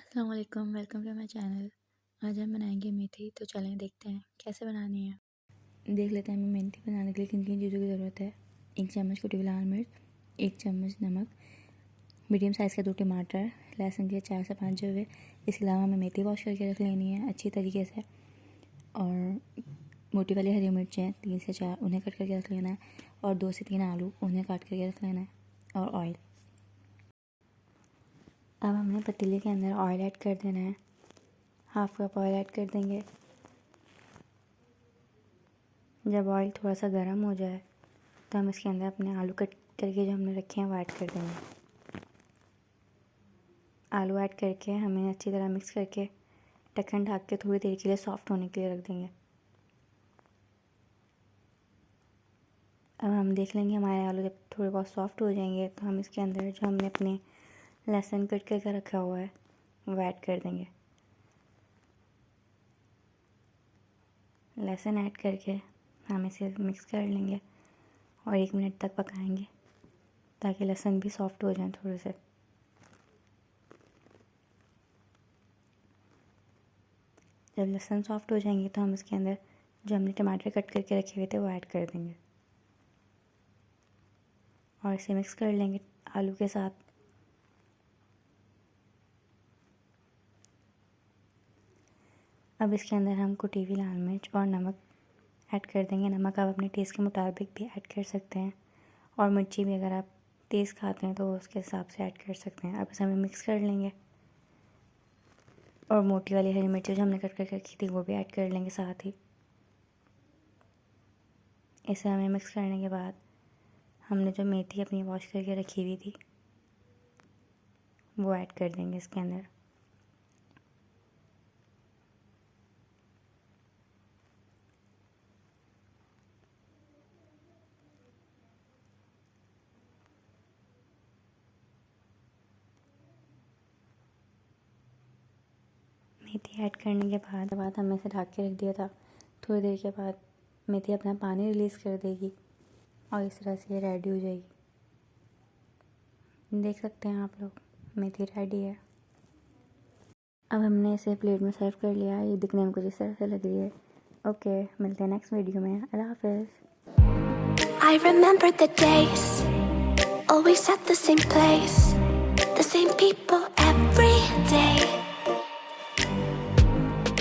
अस्सलाम वालेकुम, welcome to my channel. आज हम बनाएंगे मेथी। तो चलें देखते हैं कैसे बनानी है। देख लेते हैं हमें मेथी बनाने के लिए किन किन चीज़ों की ज़रूरत है। 1 चम्मच कुटी हुई लाल मिर्च, 1 चम्मच नमक, मीडियम साइज़ के 2 टमाटर, लहसुन के 4 से 5 जवे। इसके अलावा हमें मेथी वॉश करके रख लेनी है अच्छी तरीके से। और मोटी वाली हरी मिर्चें 3 से 4 उन्हें कट करके रख लेना है। और 2 से 3 आलू उन्हें काट करके रख लेना है। और ऑयल। अब हमने पतीले के अंदर ऑयल ऐड कर देना है। हाफ कप ऑयल ऐड कर देंगे। जब ऑयल थोड़ा सा गर्म हो जाए तो हम इसके अंदर अपने आलू कट करके जो हमने रखे हैं वो ऐड कर देंगे। आलू ऐड करके हमें अच्छी तरह मिक्स करके ढक्कन ढक के थोड़ी देर के लिए सॉफ्ट होने के लिए रख देंगे। अब हम देख लेंगे हमारे आलू जब थोड़े बहुत सॉफ्ट हो जाएंगे तो हम इसके अंदर जो हमने अपने लहसुन कट करके रखा हुआ है वो ऐड कर देंगे। लहसुन ऐड करके हम इसे मिक्स कर लेंगे और 1 मिनट तक पकाएंगे ताकि लहसुन भी सॉफ्ट हो जाए थोड़े से। जब लहसुन सॉफ्ट हो जाएंगे तो हम इसके अंदर जो हमने टमाटर कट करके रखे हुए थे वो ऐड कर देंगे और इसे मिक्स कर लेंगे आलू के साथ। अब इसके अंदर हम कुटी हुई लाल मिर्च और नमक ऐड कर देंगे। नमक आप अपने टेस्ट के मुताबिक भी ऐड कर सकते हैं और मिर्ची भी अगर आप तेज़ खाते हैं तो उसके हिसाब से ऐड कर सकते हैं। अब इसे हमें मिक्स कर लेंगे और मोटी वाली हरी मिर्ची जो हमने कट करके रखी थी वो भी ऐड कर लेंगे साथ ही। इसे हमें मिक्स करने के बाद हमने जो मेथी अपनी वॉश करके रखी हुई थी वो ऐड कर देंगे इसके अंदर। मेथी ऐड करने के बाद हमने इसे ढक के रख दिया था। थोड़ी देर के बाद मेथी अपना पानी रिलीज़ कर देगी और इस तरह से ये रेडी हो जाएगी। देख सकते हैं आप लोग मेथी रेडी है। अब हमने इसे प्लेट में सर्व कर लिया। ये दिखने में कुछ इस तरह से लग रही है। ओके, मिलते हैं नेक्स्ट वीडियो में। अल्लाह हाफ़िज़। I remember the days, always at the same place, the same people every